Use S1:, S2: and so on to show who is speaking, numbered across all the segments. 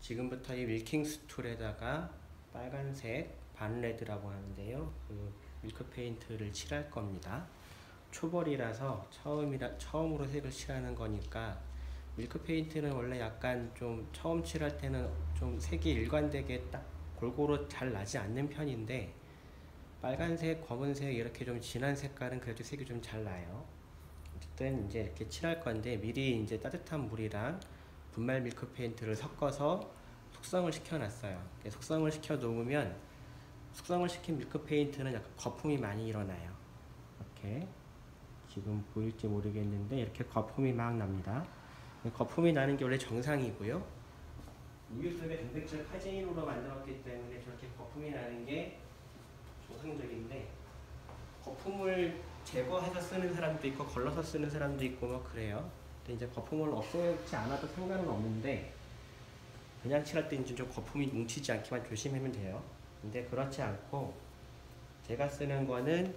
S1: 지금부터 이 밀킹스 툴에다가 빨간색 반레드라고 하는데요. 그 밀크 페인트를 칠할 겁니다. 초벌이라서 처음으로 색을 칠하는 거니까 밀크 페인트는 원래 약간 좀 처음 칠할 때는 좀 색이 일관되게 딱 골고루 잘 나지 않는 편인데 빨간색, 검은색 이렇게 좀 진한 색깔은 그래도 색이 좀 잘 나요. 어쨌든 이제 이렇게 칠할 건데 미리 이제 따뜻한 물이랑 분말 밀크 페인트를 섞어서 숙성을 시켜 놨어요. 숙성을 시켜 놓으면 숙성을 시킨 밀크 페인트는 약간 거품이 많이 일어나요. 이렇게 지금 보일지 모르겠는데 이렇게 거품이 막 납니다. 거품이 나는 게 원래 정상이고요. 우유습의 단백질 카제인으로 만들었기 때문에 저렇게 거품이 나는 게 정상적인데 거품을 제거해서 쓰는 사람도 있고 걸러서 쓰는 사람도 있고 뭐 그래요. 근데 이제 거품을 없애지 않아도 상관은 없는데 그냥 칠할 때 이제 좀 거품이 뭉치지 않게만 조심하면 돼요. 근데 그렇지 않고 제가 쓰는 거는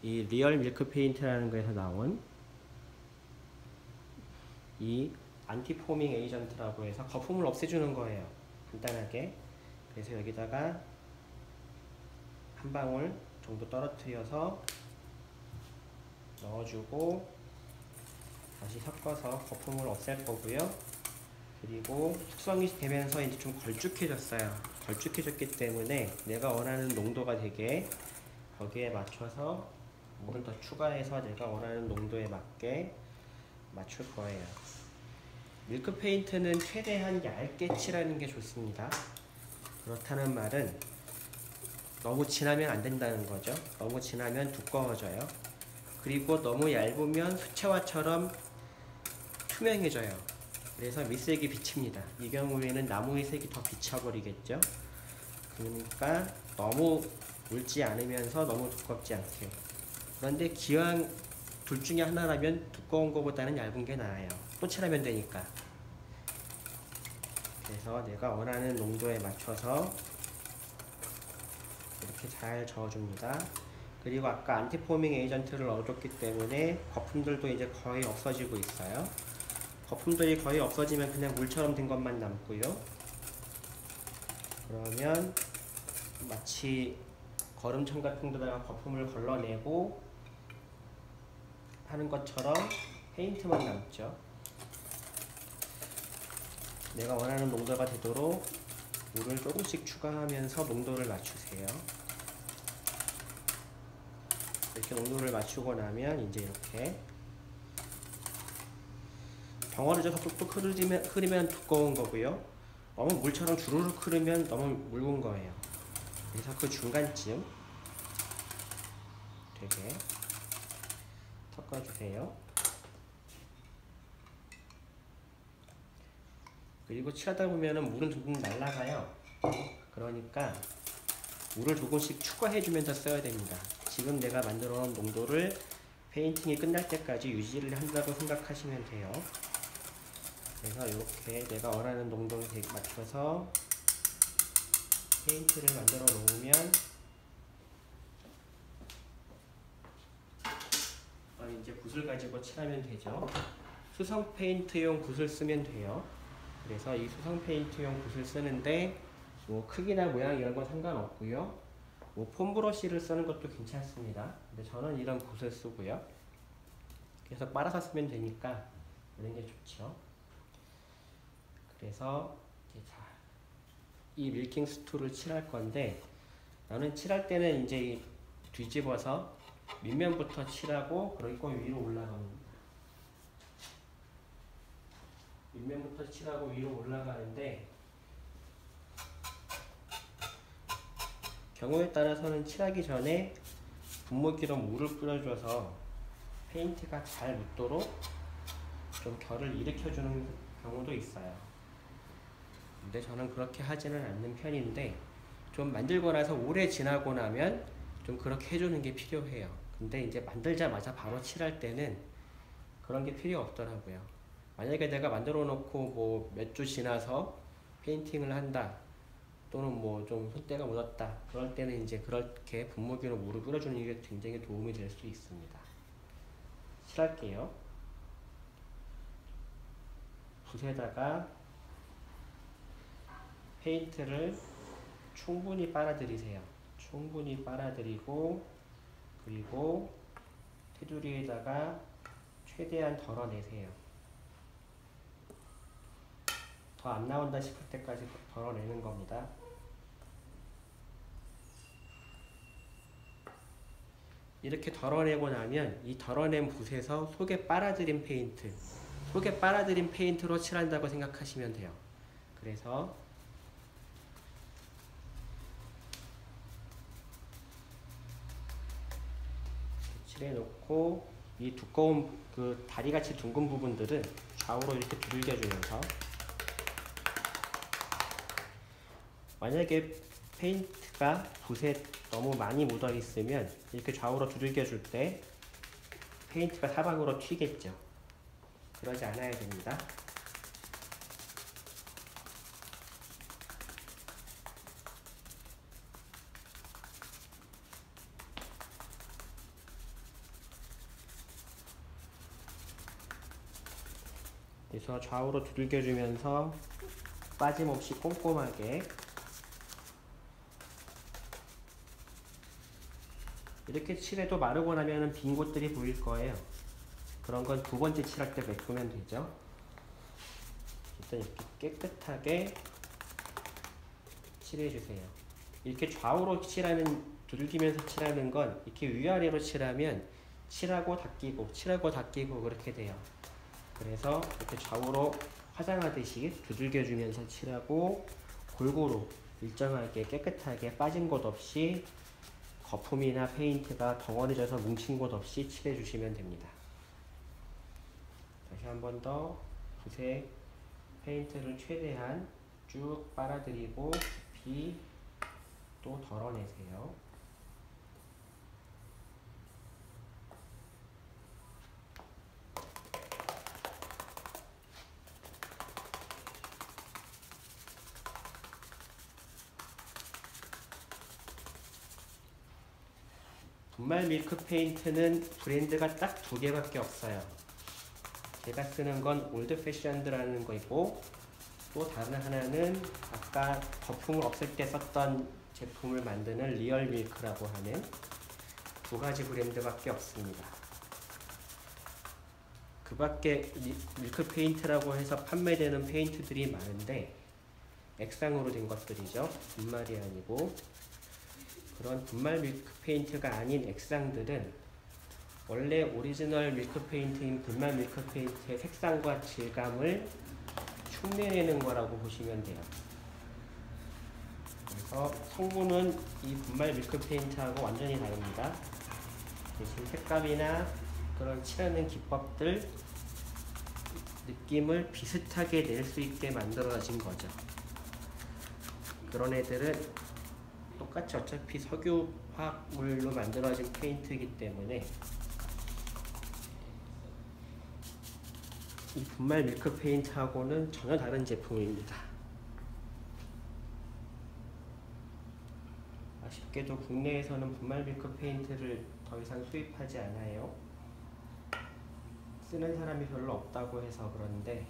S1: 이 리얼 밀크 페인트라는 거에서 나온 이 안티포밍 에이전트라고 해서 거품을 없애주는 거예요. 간단하게. 그래서 여기다가 한 방울 정도 떨어뜨려서 넣어주고 다시 섞어서 거품을 없앨 거고요. 그리고 숙성이 되면서 이제 좀 걸쭉해졌어요. 걸쭉해졌기 때문에 내가 원하는 농도가 되게 거기에 맞춰서 물을 더 추가해서 내가 원하는 농도에 맞게 맞출 거예요. 밀크 페인트는 최대한 얇게 칠하는 게 좋습니다. 그렇다는 말은 너무 진하면 안 된다는 거죠. 너무 진하면 두꺼워져요. 그리고 너무 얇으면 수채화처럼 투명해져요. 그래서 밑색이 비칩니다. 이 경우에는 나무의 색이 더 비쳐버리겠죠. 그러니까 너무 묽지 않으면서 너무 두껍지 않게. 그런데 기왕 둘 중에 하나라면 두꺼운 것보다는 얇은 게 나아요. 또 칠하면 되니까. 그래서 내가 원하는 농도에 맞춰서 이렇게 잘 저어줍니다. 그리고 아까 안티포밍 에이전트를 넣어줬기 때문에 거품들도 이제 거의 없어지고 있어요. 거품들이 거의 없어지면 그냥 물처럼 된 것만 남고요. 그러면 마치 거름청 같은 데다가 거품을 걸러내고 하는 것처럼 페인트만 남죠. 내가 원하는 농도가 되도록 물을 조금씩 추가하면서 농도를 맞추세요. 이렇게 농도를 맞추고 나면 이제 이렇게 덩어리져서 뚝뚝 흐르면 두꺼운 거고요. 너무 물처럼 주르륵 흐르면 너무 묽은 거예요. 그래서 그 중간쯤 되게 섞어주세요. 그리고 칠하다 보면은 물은 조금 날아가요. 그러니까 물을 조금씩 추가해주면서 써야 됩니다. 지금 내가 만들어 놓은 농도를 페인팅이 끝날 때까지 유지를 한다고 생각하시면 돼요. 그래서 이렇게 내가 원하는 농도에 맞춰서 페인트를 만들어 놓으면 이제 붓을 가지고 칠하면 되죠. 수성 페인트용 붓을 쓰면 돼요. 그래서 이 수성 페인트용 붓을 쓰는데 뭐 크기나 모양 이런 건 상관없고요. 뭐 폼브러쉬를 쓰는 것도 괜찮습니다. 근데 저는 이런 붓을 쓰고요. 그래서 빨아서 쓰면 되니까 이런 게 좋죠. 그래서 이 밀킹스 툴을 칠할 건데 나는 칠할 때는 이제 뒤집어서 밑면부터 칠하고 그리고 위로 올라갑니다. 밑면부터 칠하고 위로 올라가는데 경우에 따라서는 칠하기 전에 분무기로 물을 뿌려줘서 페인트가 잘 묻도록 좀 결을 일으켜주는 경우도 있어요. 근데 저는 그렇게 하지는 않는 편인데 좀 만들고 나서 오래 지나고 나면 좀 그렇게 해주는 게 필요해요. 근데 이제 만들자마자 바로 칠할 때는 그런 게 필요 없더라고요. 만약에 내가 만들어 놓고 뭐 몇 주 지나서 페인팅을 한다 또는 뭐 좀 손때가 묻었다 그럴 때는 이제 그렇게 분무기로 물을 뿌려주는 게 굉장히 도움이 될 수 있습니다. 칠할게요. 붓에다가 페인트를 충분히 빨아들이세요. 충분히 빨아들이고, 그리고 테두리에다가 최대한 덜어내세요. 더 안 나온다 싶을 때까지 덜어내는 겁니다. 이렇게 덜어내고 나면 이 덜어낸 붓에서 속에 빨아들인 페인트로 칠한다고 생각하시면 돼요. 그래서 칠해놓고 이 두꺼운 그 다리같이 둥근 부분들은 좌우로 이렇게 두들겨주면서, 만약에 페인트가 붓에 너무 많이 묻어 있으면 이렇게 좌우로 두들겨 줄 때 페인트가 사방으로 튀겠죠. 그러지 않아야 됩니다. 그래서 좌우로 두들겨 주면서 빠짐없이 꼼꼼하게, 이렇게 칠해도 마르고 나면 빈 곳들이 보일 거예요. 그런 건 두 번째 칠할 때 메꾸면 되죠. 일단 이렇게 깨끗하게 칠해주세요. 이렇게 좌우로 두들기면서 칠하는 건 이렇게 위아래로 칠하면 칠하고 닦이고 그렇게 돼요. 그래서 이렇게 좌우로 화장하듯이 두들겨주면서 칠하고, 골고루 일정하게 깨끗하게 빠진 곳 없이, 거품이나 페인트가 덩어리져서 뭉친 곳 없이 칠해주시면 됩니다. 다시 한 번 더 붓에 페인트를 최대한 쭉 빨아들이고 깊이 또 덜어내세요. 분말 밀크 페인트는 브랜드가 딱 두 개밖에 없어요. 제가 쓰는 건 올드 패션드라는 거이고, 또 다른 하나는 아까 거품을 없앨 때 썼던 제품을 만드는 리얼 밀크라고 하는 두 가지 브랜드밖에 없습니다. 그 밖에 밀크 페인트라고 해서 판매되는 페인트들이 많은데 액상으로 된 것들이죠. 분말이 아니고. 그런 분말 밀크 페인트가 아닌 액상들은 원래 오리지널 밀크 페인트인 분말 밀크 페인트의 색상과 질감을 흉내내는 거라고 보시면 돼요. 그래서 성분은 이 분말 밀크 페인트하고 완전히 다릅니다. 대신 색감이나 그런 칠하는 기법들, 느낌을 비슷하게 낼 수 있게 만들어진 거죠. 그런 애들은 똑같이 어차피 석유 화학물로 만들어진 페인트이기 때문에 이 분말 밀크 페인트하고는 전혀 다른 제품입니다. 아쉽게도 국내에서는 분말 밀크 페인트를 더 이상 수입하지 않아요. 쓰는 사람이 별로 없다고 해서 그런데,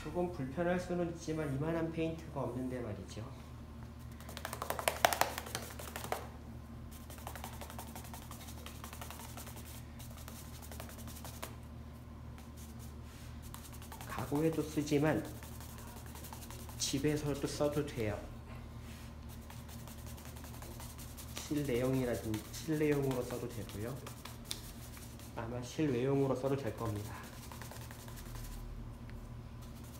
S1: 조금 불편할 수는 있지만 이만한 페인트가 없는데 말이죠. 가구에도 쓰지만 집에서도 써도 돼요. 실내용으로 써도 되고요. 아마 실외용으로 써도 될 겁니다.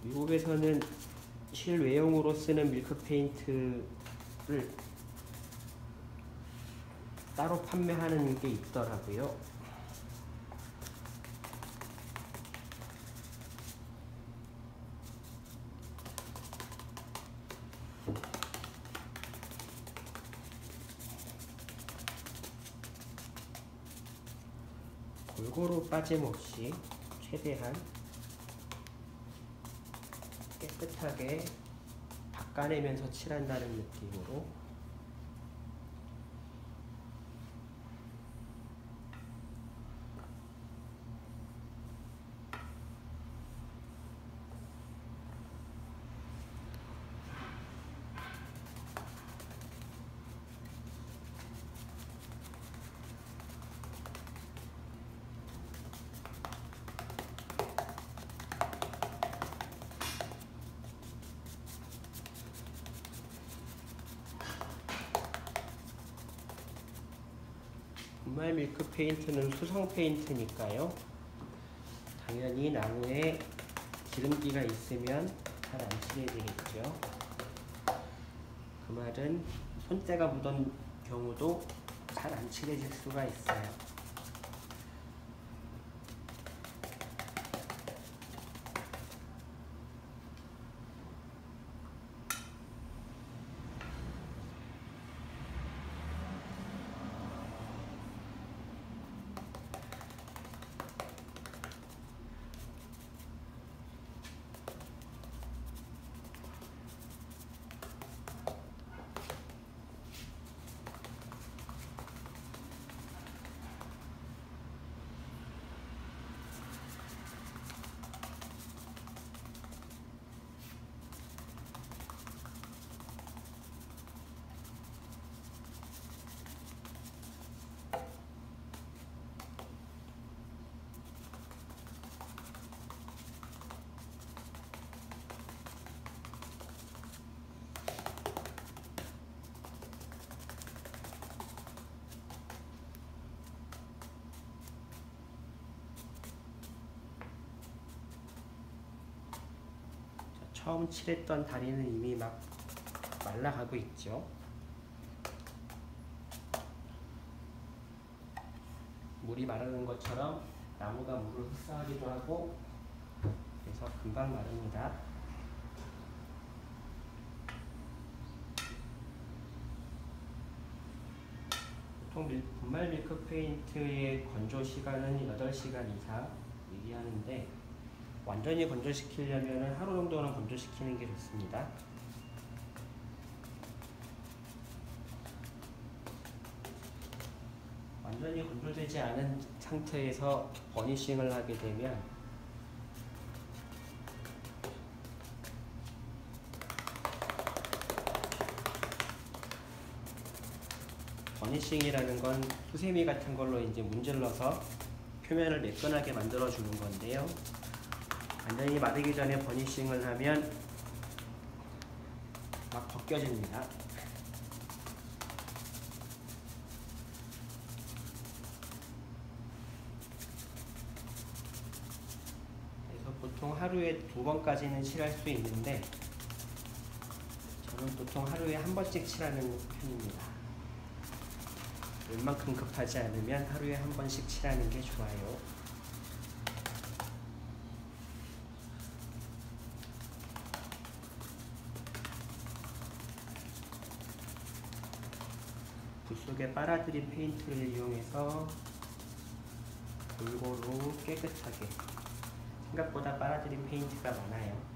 S1: 미국에서는 실외용으로 쓰는 밀크 페인트를 따로 판매하는 게 있더라고요. 골고루 빠짐없이 최대한 깨끗하게 닦아내면서 칠한다는 느낌으로 분말 밀크 페인트는 수성 페인트니까요. 당연히 나무에 기름기가 있으면 잘 안 칠해지겠죠. 그 말은 손때가 묻은 경우도 잘 안 칠해질 수가 있어요. 처음 칠했던 다리는 이미 막 말라가고 있죠. 물이 마르는 것처럼 나무가 물을 흡수하기도 하고 그래서 금방 마릅니다. 보통 분말 밀크 페인트의 건조 시간은 8시간 이상 얘기하는데 완전히 건조시키려면 하루 정도는 건조시키는 게 좋습니다. 완전히 건조되지 않은 상태에서 버니싱을 하게 되면 버니싱이라는 건 수세미 같은 걸로 이제 문질러서 표면을 매끈하게 만들어 주는 건데요. 완전히 마르기 전에 버니싱을 하면 막 벗겨집니다. 그래서 보통 하루에 2번까지는 칠할 수 있는데 저는 보통 하루에 1번씩 칠하는 편입니다. 웬만큼 급하지 않으면 하루에 1번씩 칠하는 게 좋아요. 붓속에 빨아들인 페인트를 이용해서 골고루 깨끗하게, 생각보다 빨아들인 페인트가 많아요.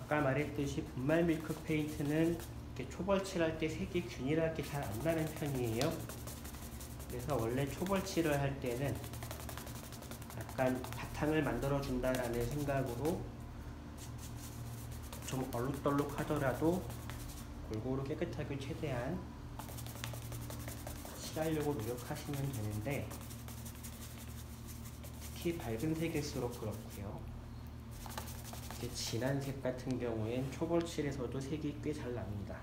S1: 아까 말했듯이 분말 밀크 페인트는 이렇게 초벌칠할 때 색이 균일하게 잘 안 나는 편이에요. 그래서 원래 초벌칠을 할 때는 약간 바탕을 만들어 준다라는 생각으로 좀 얼룩덜룩 하더라도 골고루 깨끗하게 최대한 칠하려고 노력하시면 되는데, 특히 밝은 색일수록 그렇고요. 진한 색 같은 경우엔 초벌칠에서도 색이 꽤 잘 납니다.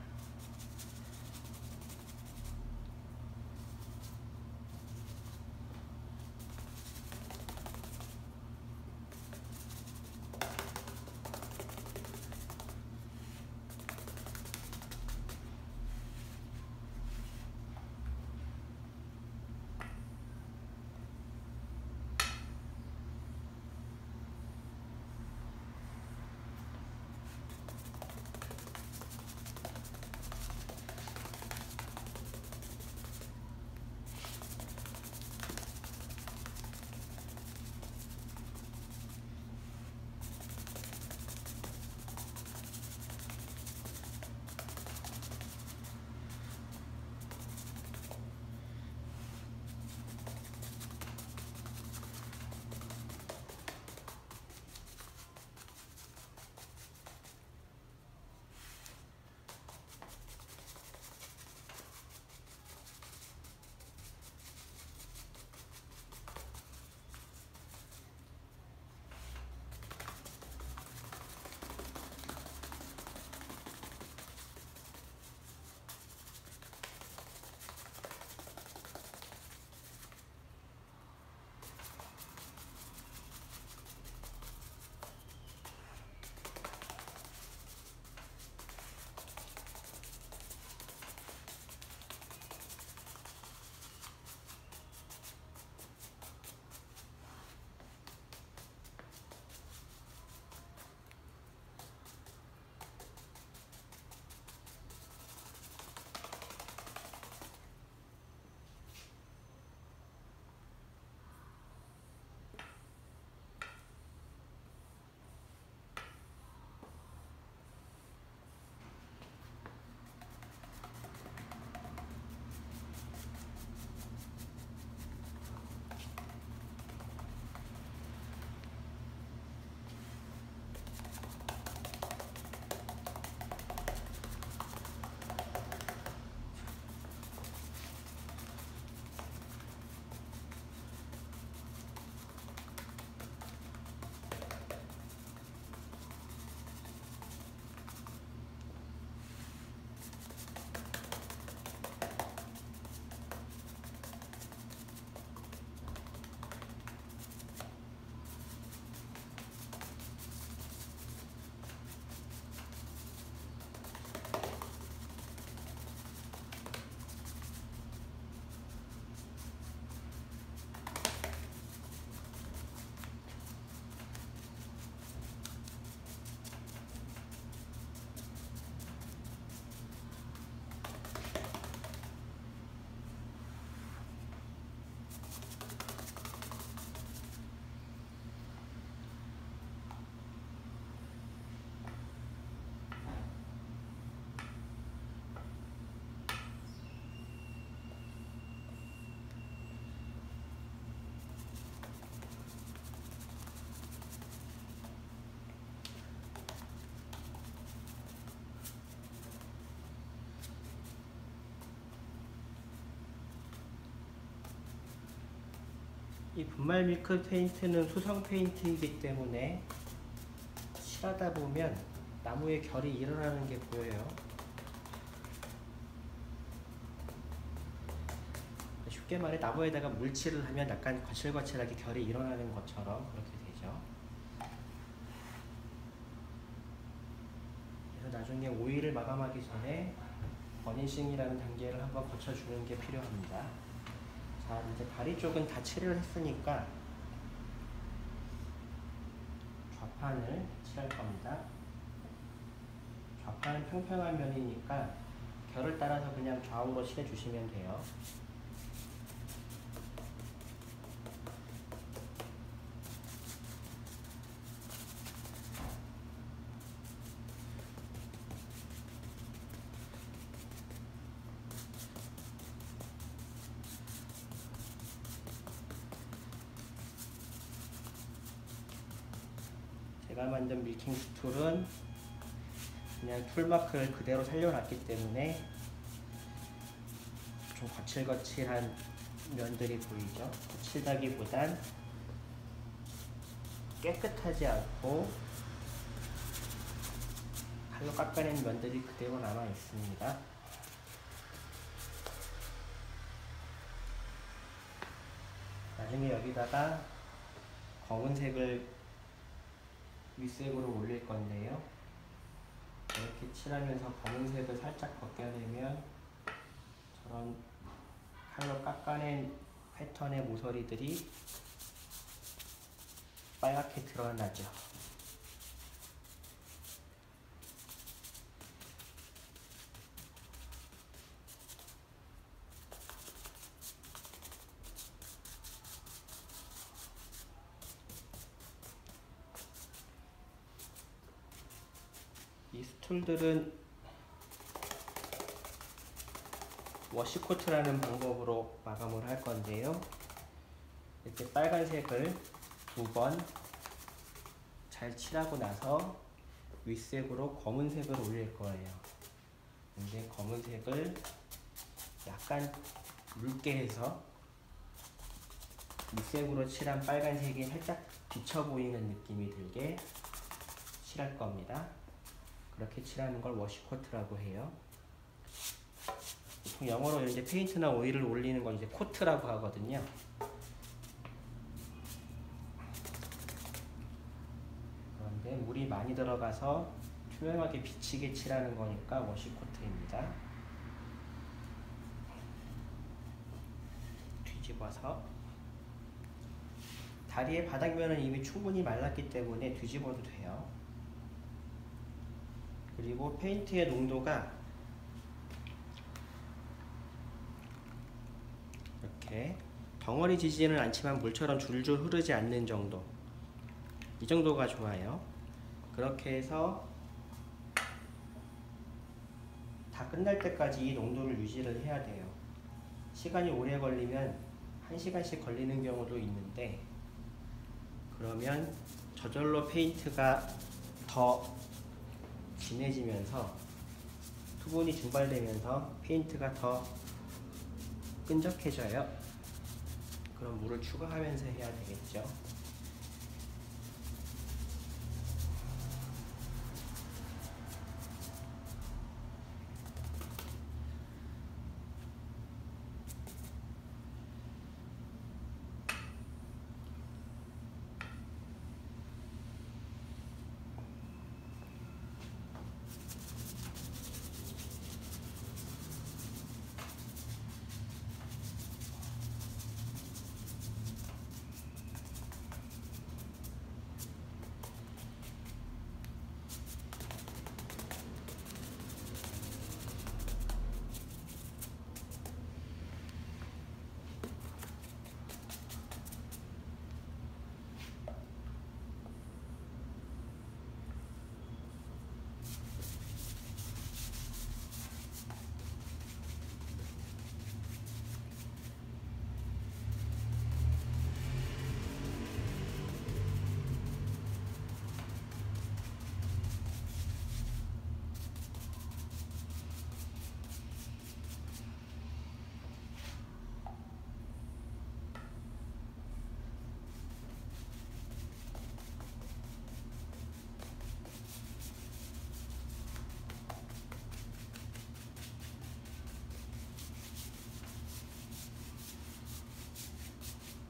S1: 이 분말 밀크 페인트는 수성 페인트이기 때문에 칠하다 보면 나무에 결이 일어나는 게 보여요. 쉽게 말해 나무에다가 물칠을 하면 약간 거칠거칠하게 결이 일어나는 것처럼 그렇게 되죠. 그래서 나중에 오일을 마감하기 전에 버니싱이라는 단계를 한번 거쳐주는 게 필요합니다. 자, 이제 다리 쪽은 다 칠을 했으니까 좌판을 칠할 겁니다. 좌판은 평평한 면이니까 결을 따라서 그냥 좌우로 칠해주시면 돼요. 제가 만든 밀킹 툴은 그냥 툴마크를 그대로 살려놨기 때문에 좀 거칠거칠한 면들이 보이죠. 거칠다기보단 깨끗하지 않고 칼로 깎아낸 면들이 그대로 남아 있습니다. 나중에 여기다가 검은색을 윗색으로 올릴 건데요. 이렇게 칠하면서 검은색을 살짝 벗겨내면 저런 칼로 깎아낸 패턴의 모서리들이 빨갛게 드러나죠. 이 스툴들은 워시코트라는 방법으로 마감을 할 건데요. 이렇게 빨간색을 2번 잘 칠하고 나서 윗색으로 검은색을 올릴 거예요. 근데 검은색을 약간 묽게 해서 윗색으로 칠한 빨간색이 살짝 비쳐 보이는 느낌이 들게 칠할 겁니다. 그렇게 칠하는 걸 워시코트라고 해요. 보통 영어로 이제 페인트나 오일을 올리는 건 이제 코트라고 하거든요. 그런데 물이 많이 들어가서 투명하게 비치게 칠하는 거니까 워시코트입니다. 뒤집어서 다리의 바닥면은 이미 충분히 말랐기 때문에 뒤집어도 돼요. 그리고 페인트의 농도가 이렇게 덩어리 지지는 않지만 물처럼 줄줄 흐르지 않는 정도, 이 정도가 좋아요. 그렇게 해서 다 끝날 때까지 이 농도를 유지를 해야 돼요. 시간이 오래 걸리면 1시간씩 걸리는 경우도 있는데, 그러면 저절로 페인트가 더 진해지면서 수분이 증발되면서 페인트가 더 끈적해져요. 그럼 물을 추가하면서 해야 되겠죠.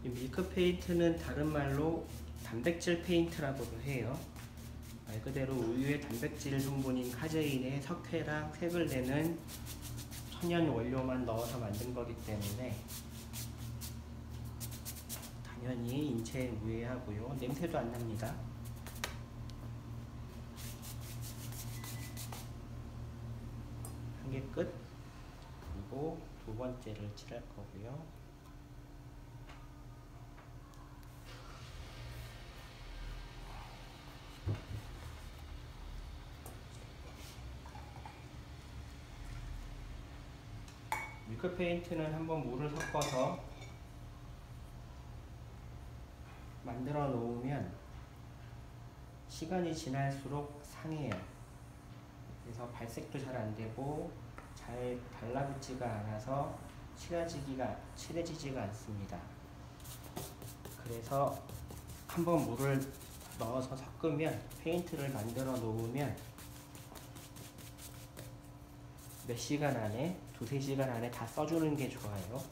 S1: 이 밀크 페인트는 다른 말로 단백질 페인트라고도 해요. 말 그대로 우유의 단백질 성분인 카제인에 석회랑 색을 내는 천연 원료만 넣어서 만든 거기 때문에 당연히 인체에 무해하고요. 냄새도 안 납니다. 한 개 끝. 그리고 두 번째를 칠할 거고요. 밀크 페인트는 한번 물을 섞어서 만들어 놓으면 시간이 지날수록 상해요. 그래서 발색도 잘 안되고 잘 달라붙지가 않아서 칠해지지가 않습니다. 그래서 한번 물을 넣어서 섞으면 페인트를 만들어 놓으면 몇 시간 안에, 두세 시간 안에 다 써주는 게 좋아요.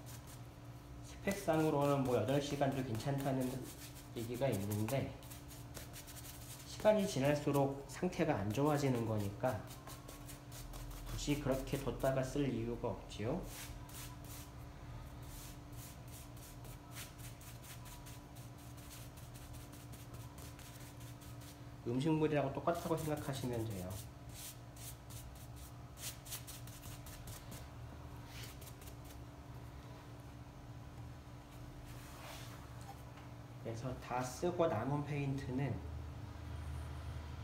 S1: 스펙상으로는 뭐 8시간도 괜찮다는 얘기가 있는데 시간이 지날수록 상태가 안 좋아지는 거니까 굳이 그렇게 뒀다가 쓸 이유가 없지요. 음식물이라고 똑같다고 생각하시면 돼요. 그래서 다 쓰고 남은 페인트는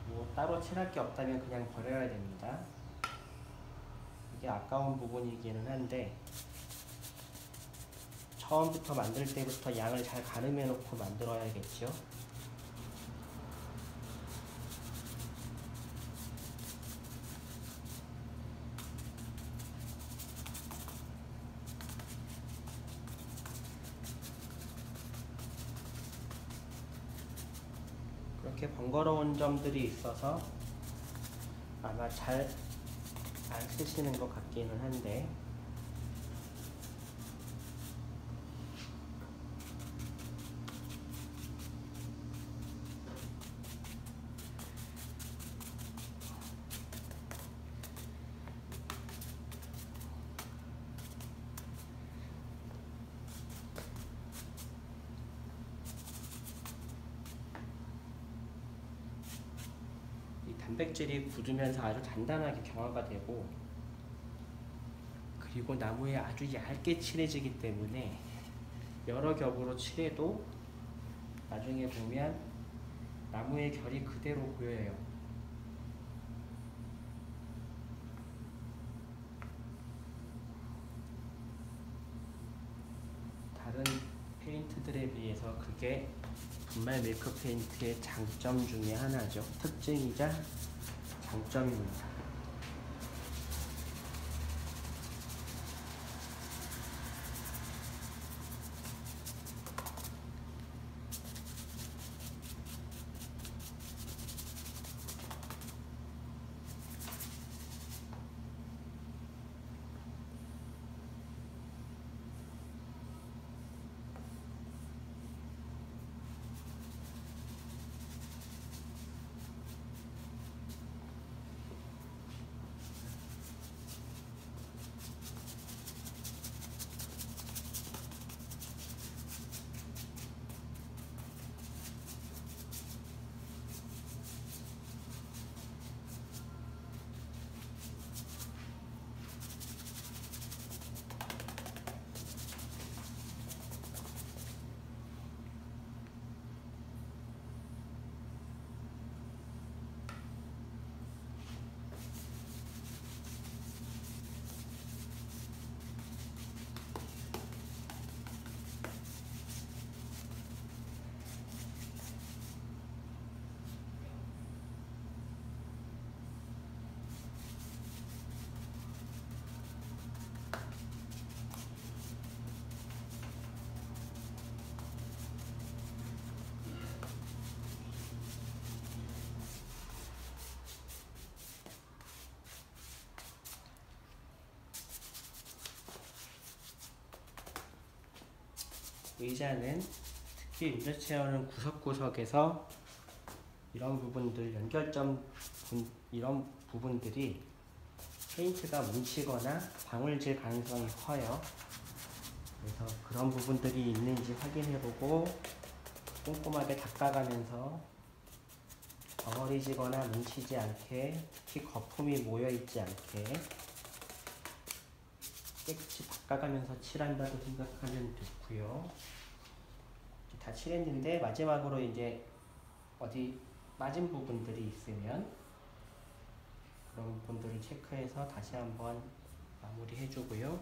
S1: 뭐 따로 칠할 게 없다면 그냥 버려야 됩니다. 이게 아까운 부분이기는 한데 처음부터 만들 때부터 양을 잘 가늠해 놓고 만들어야겠죠. 그렇게 번거로운 점들이 있어서 아마 잘 안 쓰시는 것 같기는 한데 단백질이 굳으면서 아주 단단하게 경화가 되고 그리고 나무에 아주 얇게 칠해지기 때문에 여러 겹으로 칠해도 나중에 보면 나무의 결이 그대로 보여요. 다른 페인트들에 비해서 그게 분말 밀크 페인트의 장점 중에 하나죠. 특징이자 장점입니다. 의자는 특히 유저 체어는 구석구석에서 이런 부분들, 이런 부분들이 페인트가 뭉치거나 방울질 가능성이 커요. 그래서 그런 부분들이 있는지 확인해보고 꼼꼼하게 닦아가면서 덩어리지거나 뭉치지 않게, 특히 거품이 모여있지 않게 깨끗이 닦아가면서 칠한다고 생각하면 좋고요. 다 칠했는데 마지막으로 이제 어디 빠진 부분들이 있으면 그런 부분들을 체크해서 다시 한번 마무리 해주고요.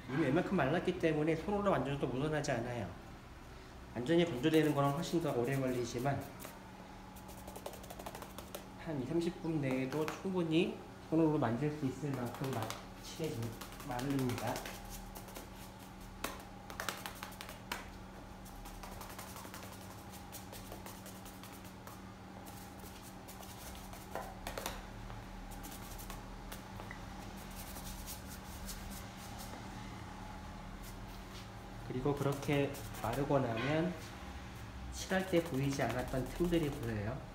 S1: 이미 웬만큼 말랐기 때문에 손으로 만져도 묻어나지 않아요. 완전히 건조되는 거는 훨씬 더 오래 걸리지만 한 20-30분 내에도 충분히 손으로 만질 수 있을 만큼 마릅니다. 그리고 그렇게 마르고 나면 칠할 때 보이지 않았던 틈들이 보여요.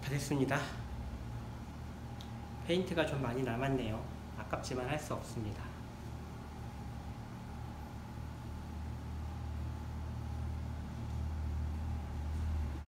S1: 다 됐습니다. 페인트가 좀 많이 남았네요. 아깝지만 할 수 없습니다.